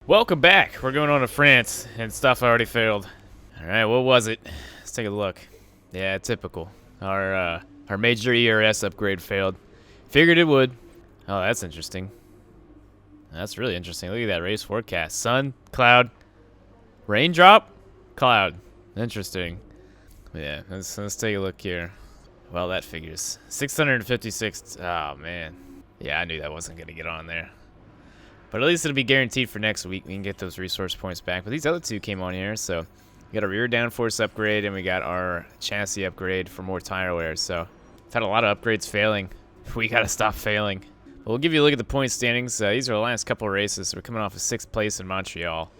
Welcome back. We're going on to France, and stuff already failed. Alright, what was it? Let's take a look. Yeah, typical. Our major ERS upgrade failed. Figured it would. Oh, that's interesting. That's really interesting. Look at that race forecast. Sun, cloud, raindrop, cloud. Interesting. Yeah, let's take a look here. Well, that figures. 656. Oh, man. Yeah, I knew that wasn't going to get on there. But at least it'll be guaranteed for next week. We can get those resource points back. But these other two came on here, so we got a rear downforce upgrade, and we got our chassis upgrade for more tire wear. So we've had a lot of upgrades failing. We got to stop failing. But we'll give you a look at the point standings. These are the last couple of races. We're coming off of 6th place in Montreal.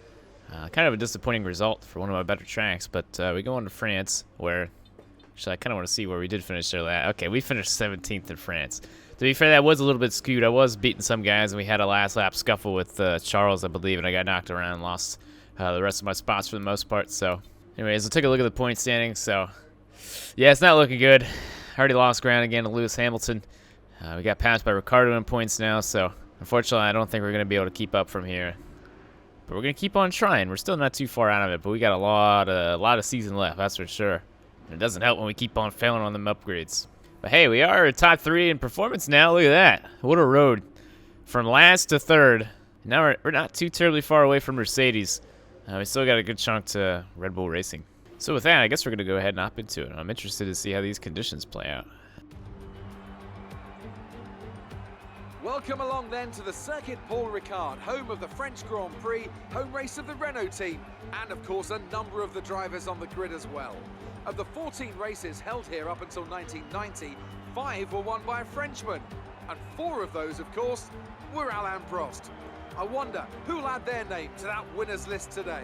Kind of a disappointing result for one of my better tracks. But we go on to France, where actually I kind of want to see where we did finish there. Okay, we finished 17th in France. To be fair, that was a little bit skewed. I was beating some guys, and we had a last lap scuffle with Charles, I believe, and I got knocked around and lost the rest of my spots for the most part. So, anyways, we'll take a look at the point standings. So, yeah, it's not looking good. I already lost ground again to Lewis Hamilton. We got passed by Ricciardo in points now, so unfortunately, I don't think we're going to be able to keep up from here. But we're going to keep on trying. We're still not too far out of it, but we got a lot of season left, that's for sure. And it doesn't help when we keep on failing on them upgrades. But hey, we are top 3 in performance now. Look at that. What a road. From last to 3rd. Now we're not too terribly far away from Mercedes. We still got a good chunk to Red Bull Racing. So with that, I guess we're going to go ahead and hop into it. I'm interested to see how these conditions play out. Welcome along then to the Circuit Paul Ricard, home of the French Grand Prix, home race of the Renault team, and of course a number of the drivers on the grid as well. Of the 14 races held here up until 1990, 5 were won by a Frenchman, and 4 of those, of course, were Alain Prost. I wonder who'll add their name to that winners list today.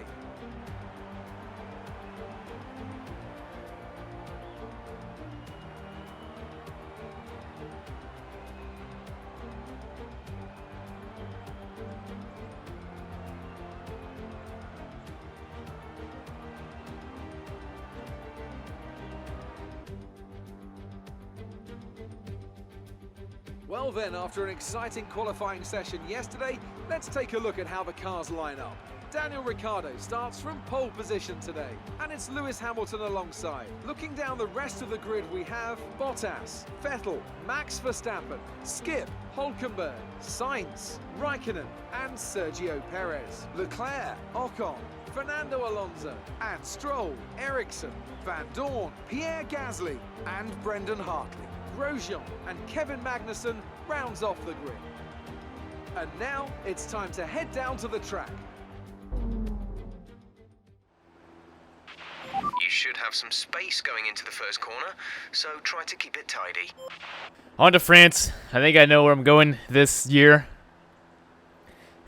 Well then, after an exciting qualifying session yesterday, let's take a look at how the cars line up. Daniel Ricciardo starts from pole position today, and it's Lewis Hamilton alongside. Looking down the rest of the grid, we have Bottas, Vettel, Max Verstappen, Skip, Hülkenberg, Sainz, Raikkonen, and Sergio Perez. Leclerc, Ocon, Fernando Alonso, and Stroll, Ericsson, Van Dorn, Pierre Gasly, and Brendan Hartley. Grosjean and Kevin Magnussen rounds off the grid. And now it's time to head down to the track. You should have some space going into the first corner, so try to keep it tidy. On to France. I think I know where I'm going this year.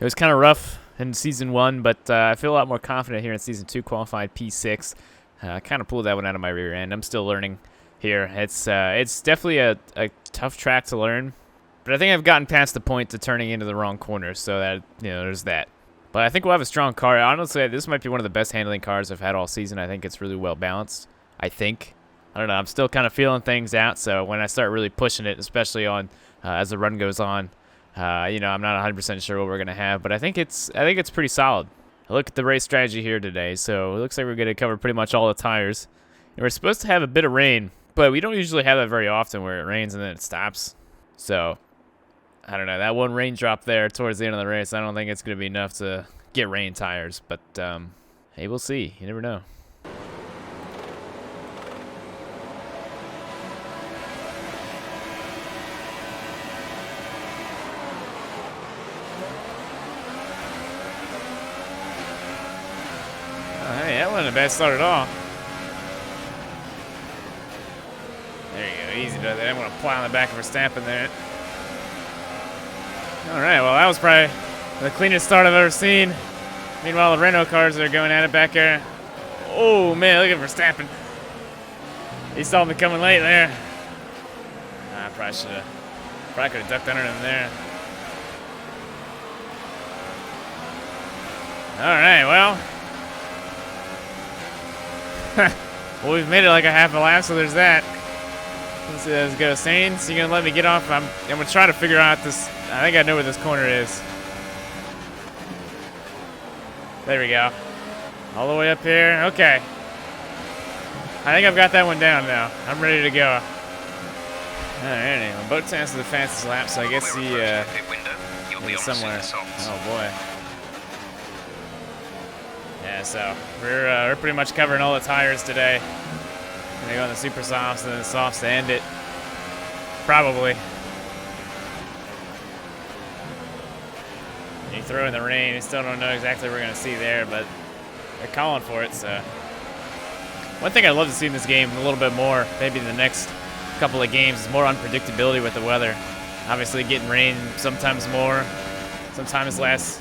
It was kind of rough in Season 1, but I feel a lot more confident here in Season 2, qualified P6. I kind of pulled that one out of my rear end. I'm still learning here. It's definitely a tough track to learn, but I think I've gotten past the point to turning into the wrong corner, so that, there's that. But I think we'll have a strong car. Honestly, this might be one of the best handling cars I've had all season. I think it's really well balanced. I don't know. I'm still kind of feeling things out, so when I start really pushing it, especially on as the run goes on, I'm not 100% sure what we're gonna have, but I think it's pretty solid. I look at the race strategy here today, so it looks like we're gonna cover pretty much all the tires, and we're supposed to have a bit of rain. But we don't usually have that very often where it rains and then it stops. So, I don't know. That one raindrop there towards the end of the race, I don't think it's going to be enough to get rain tires. But, hey, we'll see. You never know. Oh, hey, that wasn't a bad start at all. There you go, easy about that. I'm going to plow in the back of Verstappen there. Alright, well that was probably the cleanest start I've ever seen. Meanwhile, the Renault cars are going at it back there. Oh man, look at Verstappen. He saw me coming late there. I probably could have ducked under him there. Alright, well. Well, we've made it like a half a lap, so there's that. Let's see, let's go. Sainz, you gonna let me get off? I'm gonna try to figure out this. I think I know where this corner is. There we go. All the way up here. Okay. I think I've got that one down now. I'm ready to go. Alright, anyway. Botan's the fastest lap, so I guess he, is somewhere. Oh, boy. Yeah, so we're pretty much covering all the tires today. Gonna go on the super softs and then the softs to end it. Probably. You throw in the rain, you still don't know exactly what we're gonna see there, but they're calling for it, so. One thing I'd love to see in this game a little bit more, maybe in the next couple of games, is more unpredictability with the weather. Obviously getting rain sometimes more, sometimes less,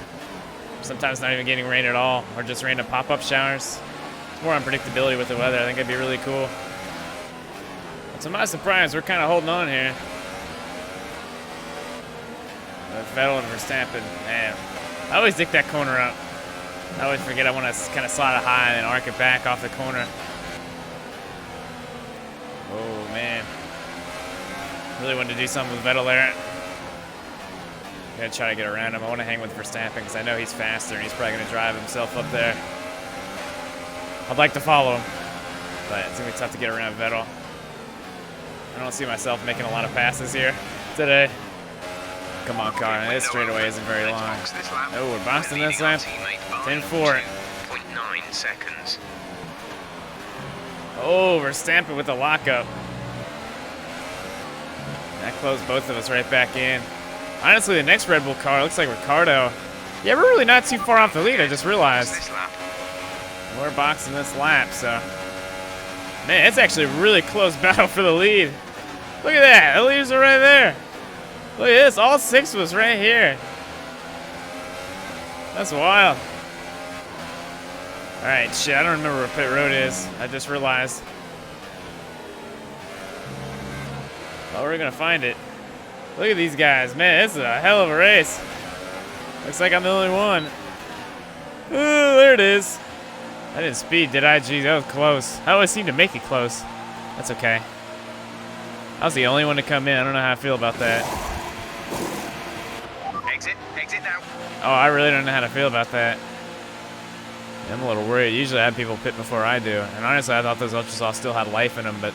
sometimes not even getting rain at all, or just random pop-up showers. More unpredictability with the weather. I think that'd be really cool. But to my surprise, we're kind of holding on here. Vettel and Verstappen, man. I always dig that corner up. I always forget I want to kind of slide it high and arc it back off the corner. Oh, man. Really wanted to do something with Vettel there. I'm going to try to get around him. I want to hang with Verstappen because I know he's faster and he's probably going to drive himself up there. I'd like to follow him, but it's going to be tough to get around Vettel. I don't see myself making a lot of passes here today. Come on, car. This straightaway isn't very long. Oh, we're bouncing this lap. 10-4. 0.9 seconds. Oh, Verstappen with the lockup. That closed both of us right back in. Honestly, the next Red Bull car looks like Ricardo. Yeah, we're really not too far off the lead, I just realized. We're boxing this lap, so. Man, it's actually a really close battle for the lead. Look at that. The leaders are right there. Look at this. All six of us right here. That's wild. All right, shit. I don't remember where pit road is. I just realized. Well, we're going to find it. Look at these guys. Man, this is a hell of a race. Looks like I'm the only one. Ooh, there it is. I didn't speed, did I? Geez, that was close. I always seem to make it close. That's okay. I was the only one to come in. I don't know how I feel about that. Exit now. Oh, I really don't know how to feel about that. Yeah, I'm a little worried. Usually I have people pit before I do. And honestly, I thought those Ultrasofts still had life in them, but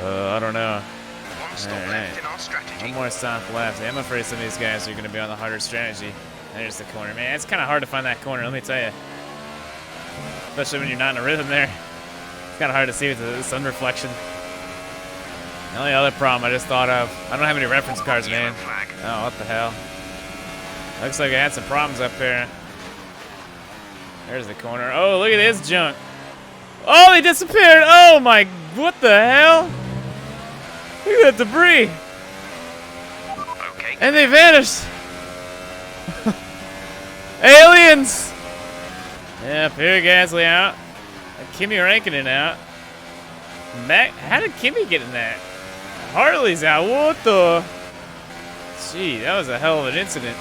I don't know. One stop left in our strategy. One more stop left. Yeah, I'm afraid some of these guys are going to be on the harder strategy. There's the corner. Man, it's kind of hard to find that corner, let me tell you. Especially when you're not in a rhythm there. It's kind of hard to see with the sun reflection. The only other problem I just thought of, I don't have any reference cards, man. Oh, what the hell. Looks like I had some problems up here. There's the corner. Oh, look at this junk. Oh, they disappeared. Oh, my, what the hell? Look at that debris. Okay. And they vanished. Aliens. Yeah, Pierre Gasly out. Kimi Räikkönen out. Mac, how did Kimi get in that? Hartley's out. What the? Gee, that was a hell of an incident.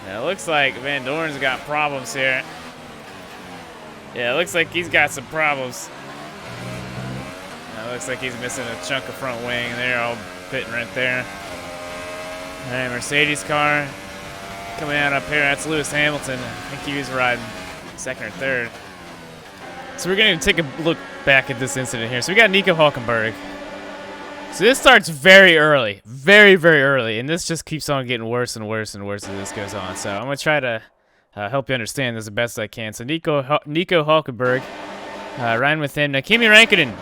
Now, it looks like Van Dorn's got problems here. Yeah, it looks like he's got some problems. Now, it looks like he's missing a chunk of front wing. They're all pitting right there. All right, Mercedes car. Coming out up here, that's Lewis Hamilton. I think he was riding second or third. So we're going to take a look back at this incident here. So we got Nico Hülkenberg. So this starts very early. Very, very early. And this just keeps on getting worse and worse and worse as this goes on. So I'm going to try to help you understand this the best I can. So Nico Hülkenberg, riding with him. Now Kimi Räikkönen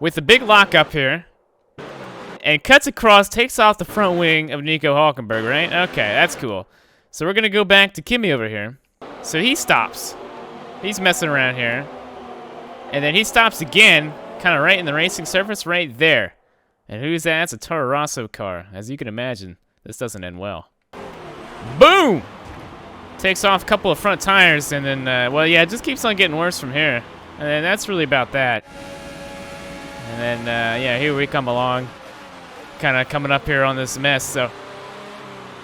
with the big lock up here. And cuts across, takes off the front wing of Nico Hülkenberg, right? Okay, that's cool. So we're going to go back to Kimi over here. So he stops. He's messing around here. And then he stops again, kind of right in the racing surface, right there. And who's that? It's a Toro Rosso car. As you can imagine, this doesn't end well. Boom! Takes off a couple of front tires, and then, well, yeah, it just keeps on getting worse from here. And then that's really about that. And then, yeah, here we come along. Kind of coming up here on this mess, so.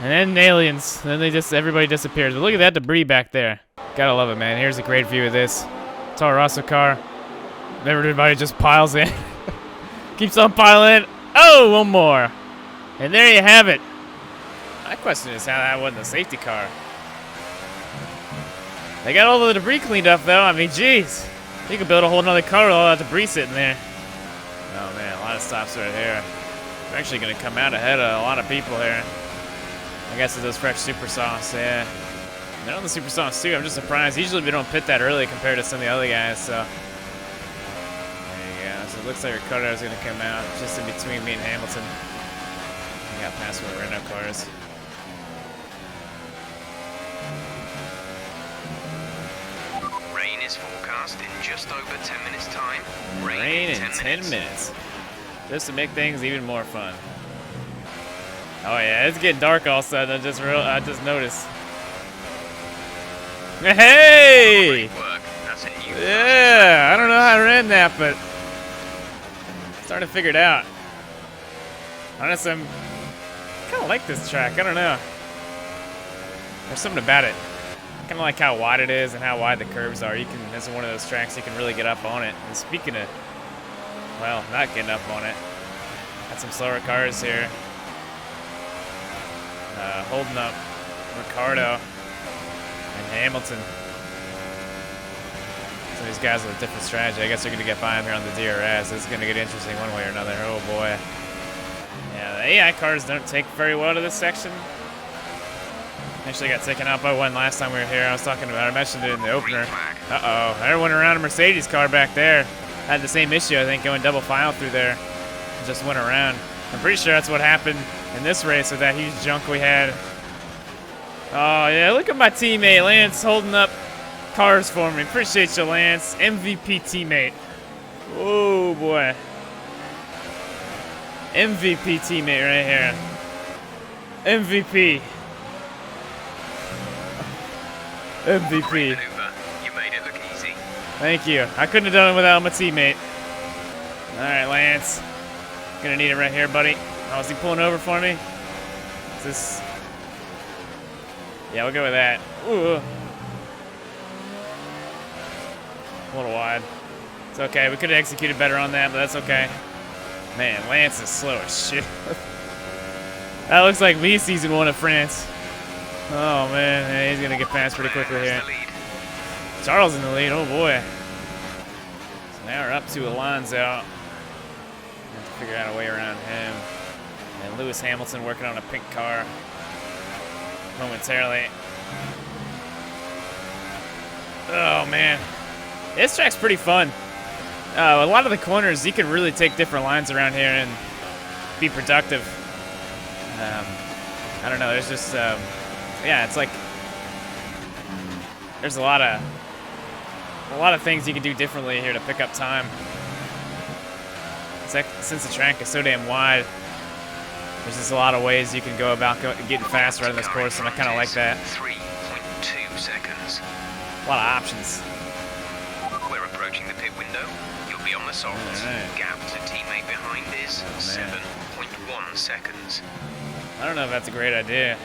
And then aliens. And then everybody disappears. But look at that debris back there. Gotta love it, man. Here's a great view of this. Toro Rosso car. Everybody just piles in. Keeps on piling in. Oh, one more. And there you have it. My question is how that wasn't a safety car. They got all the debris cleaned up, though. I mean, jeez. You could build a whole nother car with all that debris sitting there. Oh, man, a lot of stops right here. We're actually going to come out ahead of a lot of people here. I guess it's those fresh super sauce, yeah. They're on the super sauce, too. I'm just surprised. Usually we don't pit that early compared to some of the other guys, so. There you go. So it looks like Ricardo is going to come out just in between me and Hamilton. We got past one of the Renault cars. Rain is forecast in just over 10 minutes' time. Rain in 10 minutes. Just to make things even more fun. Oh yeah, it's getting dark all of a sudden. I just noticed. Hey! Great work. That's a new Yeah, I don't know how I ran that, but I'm starting to figure it out. Honestly, I'm kind of like this track. I don't know. There's something about it. Kind of like how wide it is and how wide the curves are. This is one of those tracks you can really get up on it. And speaking of, well, not getting up on it, got some slower cars here. Holding up Ricardo and Hamilton. So these guys with a different strategy. I guess they're going to get by him here on the DRS. This is going to get interesting one way or another. Oh boy. Yeah, the AI cars don't take very well to this section. Actually got taken out by one last time we were here. I mentioned it in the opener. Uh-oh. There went around a Mercedes car back there. Had the same issue, I think, going double file through there. Just went around. I'm pretty sure that's what happened in this race with that huge junk we had. Oh, yeah, look at my teammate, Lance, holding up cars for me. Appreciate you, Lance. MVP teammate. Oh, boy. MVP teammate right here. MVP. MVP. Great maneuver. You made it look easy. Thank you. I couldn't have done it without my teammate. All right, Lance. Gonna need it right here, buddy. Oh, is he pulling over for me? Is this... Yeah, we'll go with that. Ooh. A little wide. It's okay. We could have executed better on that, but that's okay. Man, Lance is slow as shit. That looks like me season 1 of France. Oh, man. Yeah, he's going to get past pretty quickly here. Charles in the lead. Oh, boy. So now we're up to Alonso. Have to figure out a way around him. And Lewis Hamilton working on a pink car momentarily. Oh, man. This track's pretty fun. A lot of the corners, you can really take different lines around here and be productive. I don't know. There's just... yeah, it's like there's a lot of things you can do differently here to pick up time. It's like, since the track is so damn wide, there's just a lot of ways you can go about getting faster on this course, and I kind of like that. 3.2 seconds. A lot of options. We're approaching the pit window. You'll be on the softs. Right. Gap to teammate behind is 7.1 seconds. I don't know if that's a great idea.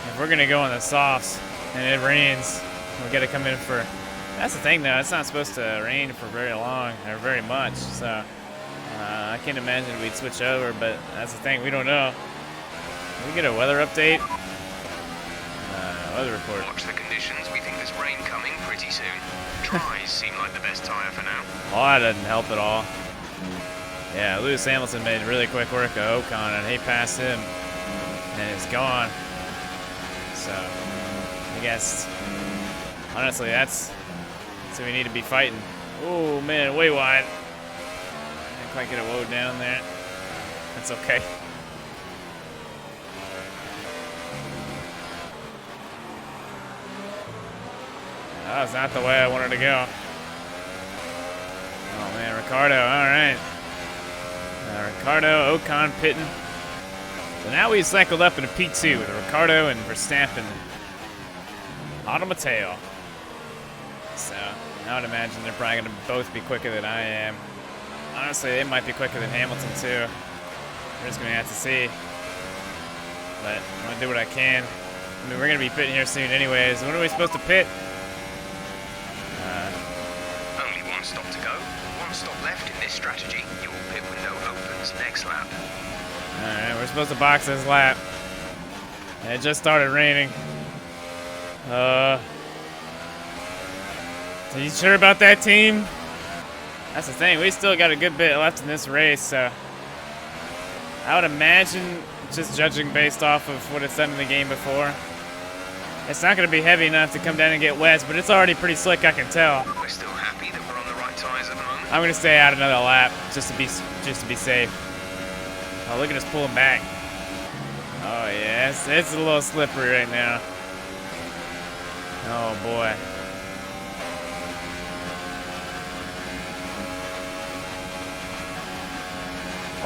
If we're gonna go on the softs and it rains, we gotta come in for... That's the thing though, it's not supposed to rain for very long or very much, so I can't imagine we'd switch over, but that's the thing, we don't know. Can we get a weather update? Weather report. Watch the conditions. We think there's rain coming pretty soon. Dries seem like the best tire for now. Oh, that doesn't help at all. Yeah, Lewis Hamilton made really quick work of Ocon, and he passed him, and it's gone. So, I guess, honestly, that's what we need to be fighting. Oh, man, way wide. Didn't quite get a load down there. That's okay. That was not the way I wanted to go. Oh, man, Ricardo, all right. Ricardo, Ocon pitting. So now we've cycled up into P2 with Ricardo and Verstappen. Auto Mateo. So I would imagine they're probably going to both be quicker than I am. Honestly, they might be quicker than Hamilton too. We're just going to have to see. But I'm going to do what I can. I mean, we're going to be pitting here soon anyways. When are we supposed to pit? Only one stop to go. One stop left in this strategy. Your pit window opens next lap. Alright, we're supposed to box this lap. And it just started raining. Are you sure about that, team? That's the thing. We still got a good bit left in this race, so I would imagine, just judging based off of what it's done in the game before, it's not going to be heavy enough to come down and get wet, but it's already pretty slick, I can tell. We're still happy that we're on the right tyres at the moment. I'm going to stay out another lap just to be safe. Oh, look at us pulling back. Oh yeah, it's a little slippery right now. Oh boy.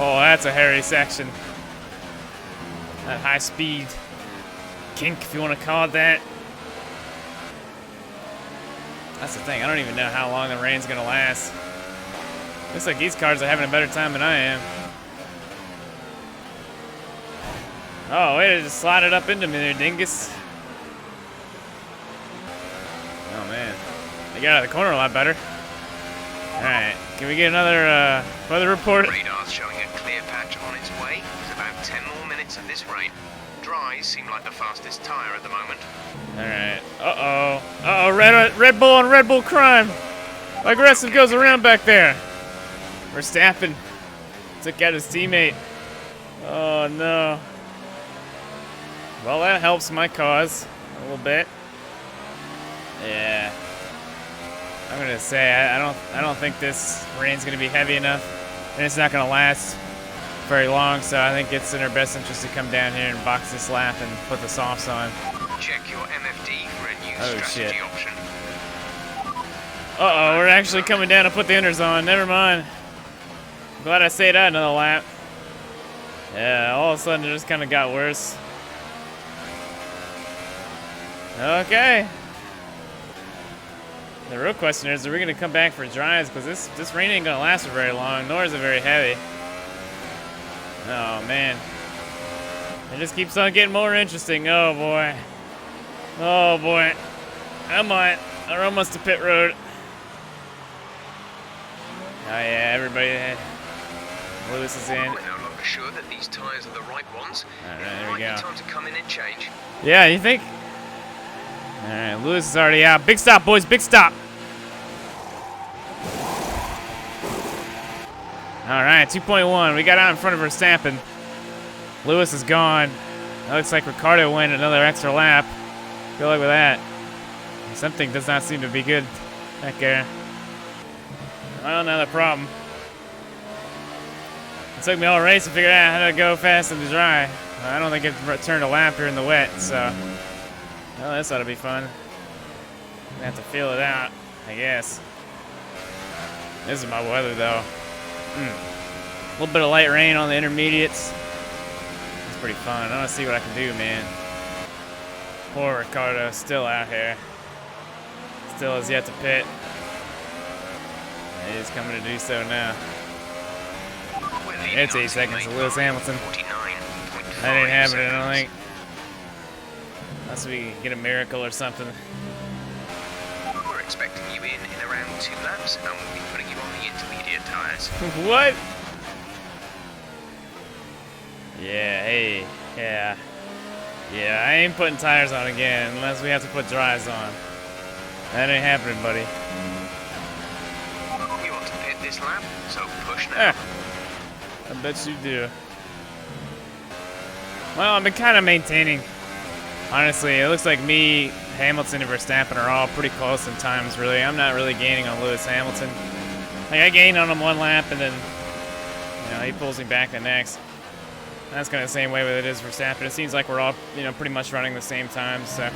Oh, that's a hairy section. That high speed kink, if you want to call it that. That's the thing, I don't even know how long the rain's gonna last. Looks like these cars are having a better time than I am. Oh, way to just slide it up into me there, dingus. Oh man, they got out of the corner a lot better. All right, can we get another weather report? Radar's showing a clear patch on its way. It's about 10 more minutes of this rain. Dries seem like the fastest tyre at the moment. All right. Uh-oh, Red Bull on Red Bull crime. Aggressive goes around back there. Verstappen took out his teammate. Oh no. Well, that helps my cause a little bit. Yeah. I'm gonna say I don't think this rain's gonna be heavy enough, and it's not gonna last very long. So I think it's in our best interest to come down here and box this lap and put the softs on. Check your MFD for a new Oh, strategy shit. option. Uh-oh, we're actually coming down to put the inners on. Never mind. I'm glad I stayed out another lap. Yeah, all of a sudden it just kind of got worse. Okay. The real question is, are we going to come back for dries? Because this rain ain't going to last for very long, nor is it very heavy. Oh, man. It just keeps on getting more interesting. Oh, boy. Oh, boy. Come on. We're almost to pit road. Oh, yeah, everybody. Lewis is in. We're no longer sure that these tyres are the right ones. All right, It there might we go. be time to come in and change. Yeah, you think? All right, Lewis is already out. Big stop, boys. Big stop. All right, 2.1. We got out in front of Verstappen. Lewis is gone. It looks like Ricciardo went another extra lap. Good luck with that. Something does not seem to be good back there. Well, not a problem. It took me all race to figure out how to go fast in the dry. I don't think I've turned a lap here in the wet, so. Well, this ought to be fun. I have to feel it out, I guess. This is my weather, though. A little bit of light rain on the intermediates. It's pretty fun. I want to see what I can do, man. Poor Ricciardo, still out here. Still has yet to pit. He's coming to do so now. It's 8 seconds to Lewis Hamilton. 49.5 That ain't happening, I don't seconds. think. Unless we get a miracle or something. We're expecting you in around 2 laps, and we'll be putting you on the intermediate tyres. What? Yeah, hey, yeah. Yeah, I ain't putting tires on again unless we have to put dries on. That ain't happening, buddy. You want to pit this lap, so push now. I bet you do. Well, I've been kind of maintaining. Honestly, it looks like me, Hamilton, and Verstappen are all pretty close in times, really. I'm not really gaining on Lewis Hamilton. Like, I gain on him one lap, and then, you know, he pulls me back the next. That's kind of the same way with it is Verstappen. It seems like we're all, you know, pretty much running the same time, so.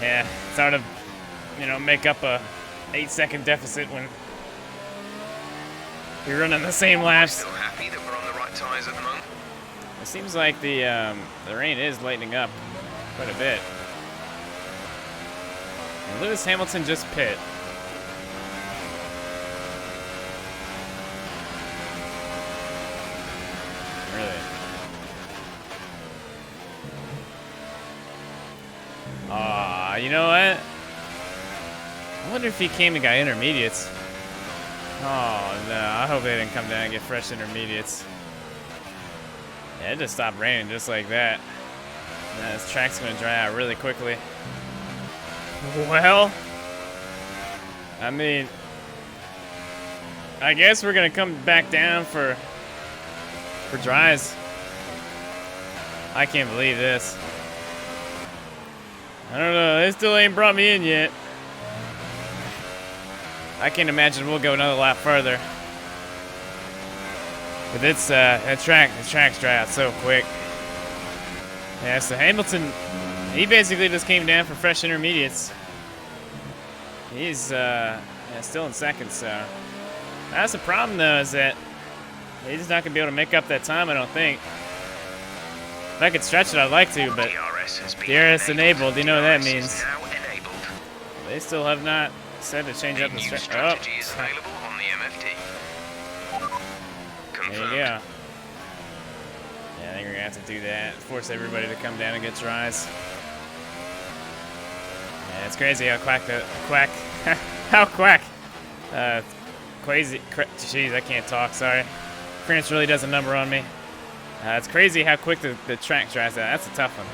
Yeah, it's hard to, you know, make up a 8-second deficit when you're running the same laps. Still happy that we're on the right tyres at the moment? It seems like the rain is lightening up quite a bit. And Lewis Hamilton just pit. Really? You know what? I wonder if he came and got intermediates. Oh no, I hope they didn't come down and get fresh intermediates. Yeah, it just stopped raining just like that. This track's gonna dry out really quickly. Well, I mean, I guess we're gonna come back down for dries. I can't believe this. I don't know, they still ain't brought me in yet. I can't imagine we'll go another lap further. But it's the track's dry out so quick. Yeah, so Hamilton, he basically just came down for fresh intermediates. He's yeah, still in second, so that's the problem though, is that he's not gonna be able to make up that time, I don't think. If I could stretch it, I'd like to, but DRS enabled. You know what that means. They still have not said to change up the strategy. Available on the MFD. There you go. Yeah, I think we're gonna have to do that. Force everybody to come down and get dries. Yeah, it's crazy how jeez, I can't talk, sorry. France really does a number on me. It's crazy how quick the track dries out. That's a tough one.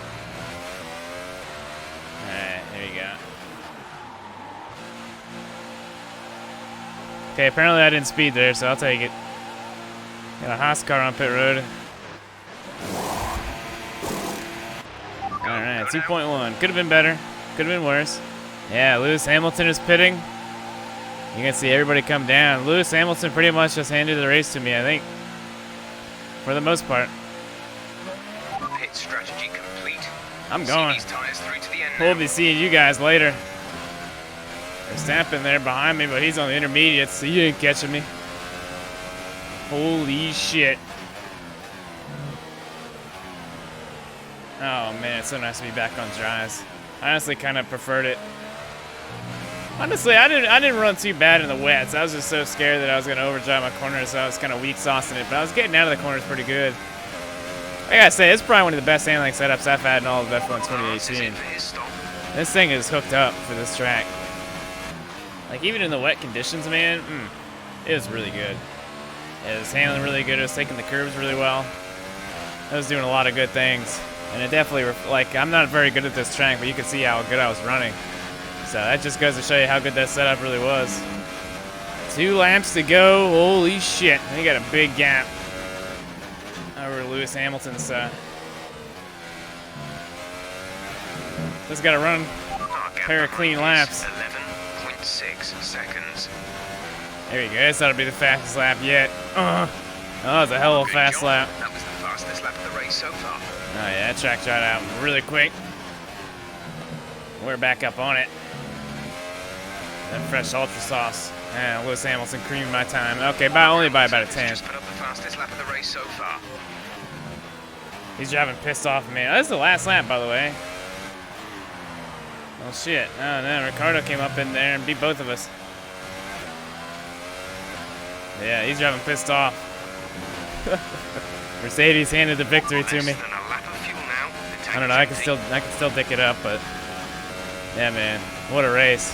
Alright, there you go. Okay, apparently I didn't speed there, so I'll take it. Got a Haas car on pit road. Alright, 2.1. Could have been better. Could have been worse. Yeah, Lewis Hamilton is pitting. You can see everybody come down. Lewis Hamilton pretty much just handed the race to me, I think. For the most part. Pit strategy complete. I'm going. See these tires through to the end We'll now. be seeing you guys later. Verstappen there behind me, but he's on the intermediates, so you ain't catching me. Holy shit. Oh man, it's so nice to be back on dries. I honestly kind of preferred it. Honestly, I didn't run too bad in the wets. I was just so scared that I was going to overdrive my corners, so I was kind of weak saucing it. But I was getting out of the corners pretty good. I gotta say, it's probably one of the best handling setups I've had in all of F1 2018. This thing is hooked up for this track. Like, even in the wet conditions, man, it was really good. It was handling really good. It was taking the curves really well. It was doing a lot of good things. And it definitely, like, I'm not very good at this track, but you can see how good I was running. So that just goes to show you how good that setup really was. 2 laps to go. Holy shit. He got a big gap over Lewis Hamilton's. Just got to run a pair of clean laps. 11.6 seconds. There you go. This ought to be the fastest lap yet. Oh, that was a hell of a fast lap. That was the fastest lap of the race so far. Oh yeah, that track dried out really quick. We're back up on it. That fresh ultra sauce. And Lewis Hamilton creamed my time. Okay, only by about a 10. Just put up the fastest lap of the race so far. He's driving pissed off, man. This is the last lap, by the way. Oh shit! Oh no, Ricardo came up in there and beat both of us. Yeah, he's driving pissed off. Mercedes handed the victory to me. I don't know. I can still pick it up, but yeah, man, what a race!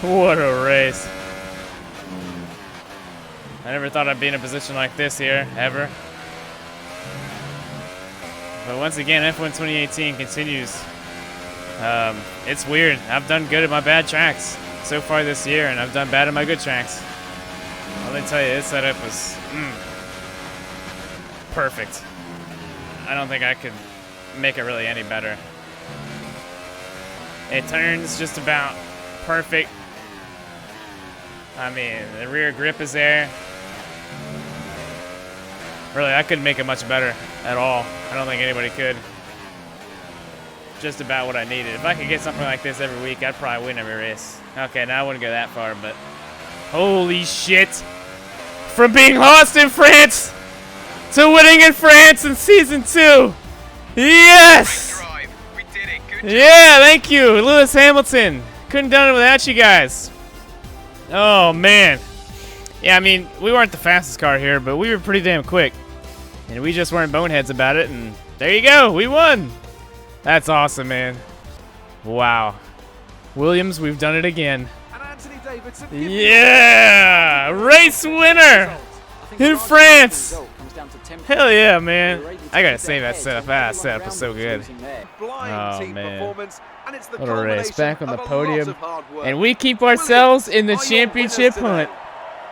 What a race! I never thought I'd be in a position like this here, ever. But once again, F1 2018 continues. It's weird. I've done good at my bad tracks so far this year, and I've done bad at my good tracks. Let me tell you, this setup was perfect. I don't think I could make it really any better. It turns just about perfect. I mean, the rear grip is there. Really, I couldn't make it much better at all. I don't think anybody could. Just about what I needed. If I could get something like this every week, I'd probably win every race. Okay, now I wouldn't go that far, but holy shit. From being lost in France to winning in France in Season 2. Yes! We did it. Good job. Yeah, thank you, Lewis Hamilton. Couldn't have done it without you guys. Oh, man. Yeah, I mean, we weren't the fastest car here, but we were pretty damn quick. And we just weren't boneheads about it, and there you go. We won. That's awesome, man. Wow. Williams, we've done it again. And Anthony Davidson. Yeah! Race winner in France. down to 10. Hell yeah, man. They were able to I gotta keep say their that heads setup. and That everyone setup around was so them good. losing their- Blind Oh, team man. performance, and it's the What a race. culmination Back on the of a lot podium. of hard work. And we keep ourselves in the Williams are your championship winners hunt.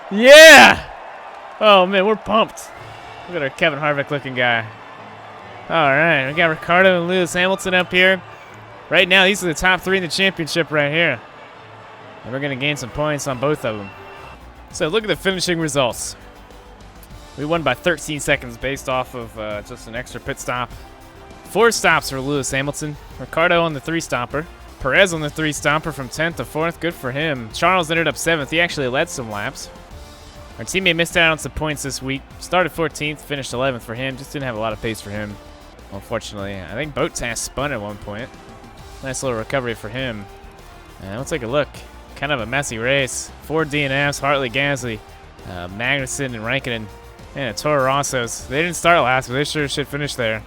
today. Yeah! Oh, man, we're pumped. Look at our Kevin Harvick looking guy. All right, we got Ricciardo and Lewis Hamilton up here. Right now, these are the top 3 in the championship right here. And we're going to gain some points on both of them. So look at the finishing results. We won by 13 seconds based off of just an extra pit stop. 4 stops for Lewis Hamilton. Ricciardo on the 3-stopper. Perez on the 3-stopper from 10th to 4th. Good for him. Charles ended up 7th. He actually led some laps. Our teammate missed out on some points this week. Started 14th, finished 11th for him. Just didn't have a lot of pace for him, unfortunately. I think Bottas spun at one point. Nice little recovery for him. And let's take a look. Kind of a messy race. 4 DNFs, Hartley, Gasly, Magnussen, and Raikkonen. And Toro Rossos. They didn't start last, but they sure should finish there.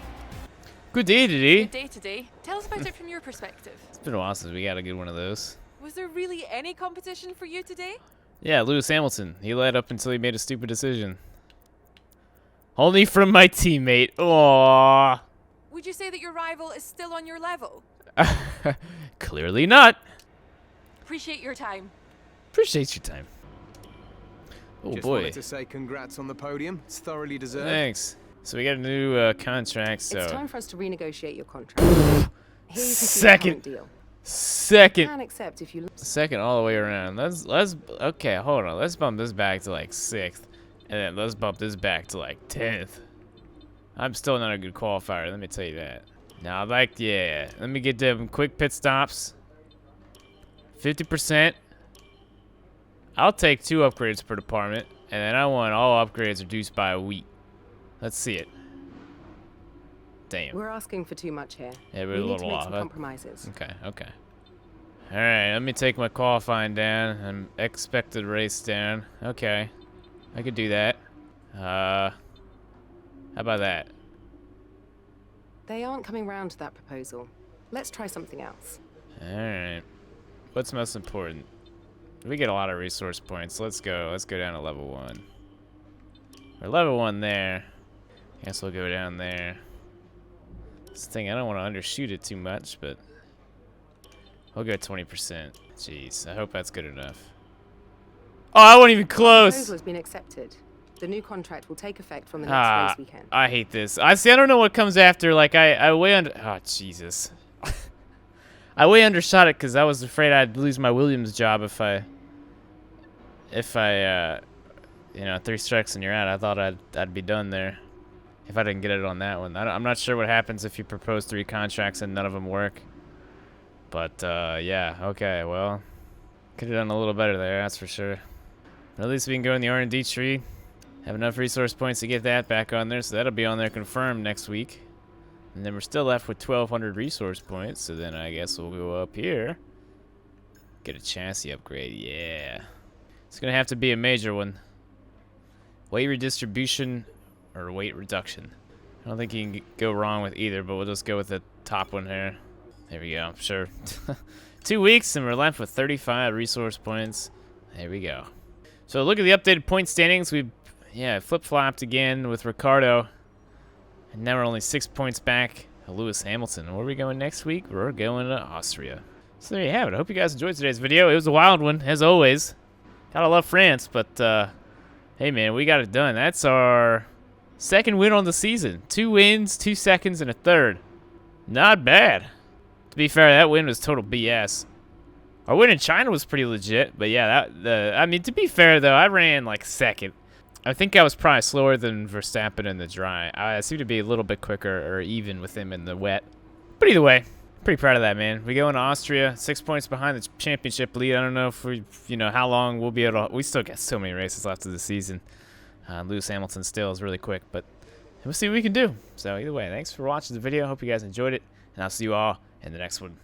Good day today. Good day today. Tell us about it from your perspective. It's been a while since we got a good one of those. Was there really any competition for you today? Yeah, Lewis Hamilton. He led up until he made a stupid decision. Only from my teammate. Aww. Would you say that your rival is still on your level? Clearly not. Appreciate your time. Appreciate your time. Oh Just boy. wanted to say congrats on the podium. It's thoroughly deserved. Thanks. So we got a new contract. So It's time for us to renegotiate your contract. Here you can see the Second. current deal. second, Can accept if you. second all the way around. Let's okay. Hold on. Let's bump this back to like 6th, and then let's bump this back to like 10th. I'm still not a good qualifier. Let me tell you that. Now, yeah. Let me get them quick pit stops. 50%. I'll take 2 upgrades per department, and then I want all upgrades reduced by a week. Let's see it. Damn. We're asking for too much here. Yeah, we're we a need little to make off. some compromises. Okay. All right, let me take my qualifying down and expected race down. Okay, I could do that. How about that? They aren't coming round to that proposal. Let's try something else. All right. What's most important? We get a lot of resource points. Let's go. Let's go down to level 1. We're level 1 there. Guess we'll go down there. This thing, I don't want to undershoot it too much, but we'll go 20%. Jeez, I hope that's good enough. Oh, I wasn't even The close. proposal has been accepted. The new contract will take effect from the next race weekend. I hate this. I see. I don't know what comes after. Like I way under. Oh Jesus. I way undershot it because I was afraid I'd lose my Williams job if I, you know, 3 strikes and you're out. I thought I'd be done there if I didn't get it on that one. I'm not sure what happens if you propose 3 contracts and none of them work. But yeah. Okay. Well, could have done a little better there. That's for sure. But at least we can go in the R&D tree. Have enough resource points to get that back on there, so that'll be on there confirmed next week. And then we're still left with 1,200 resource points, so then I guess we'll go up here. Get a chassis upgrade, yeah. It's gonna have to be a major one. Weight redistribution or weight reduction. I don't think you can go wrong with either, but we'll just go with the top one here. There we go, sure. 2 weeks and we're left with 35 resource points. There we go. So look at the updated point standings. We flip-flopped again with Ricciardo. And now we're only 6 points back of Lewis Hamilton. Where are we going next week? We're going to Austria. So there you have it. I hope you guys enjoyed today's video. It was a wild one, as always. Gotta love France, but hey man, we got it done. That's our 2nd win on the season. 2 wins, 2 seconds, and a 3rd. Not bad. To be fair, that win was total BS. Our win in China was pretty legit, but yeah, I mean, to be fair though, I ran like 2nd. I think I was probably slower than Verstappen in the dry. I seem to be a little bit quicker or even with him in the wet. But either way, pretty proud of that, man. We go into Austria, 6 points behind the championship lead. I don't know if we, how long we'll be able to. We still got so many races left of the season. Lewis Hamilton still is really quick, but we'll see what we can do. So either way, thanks for watching the video. Hope you guys enjoyed it, and I'll see you all in the next one.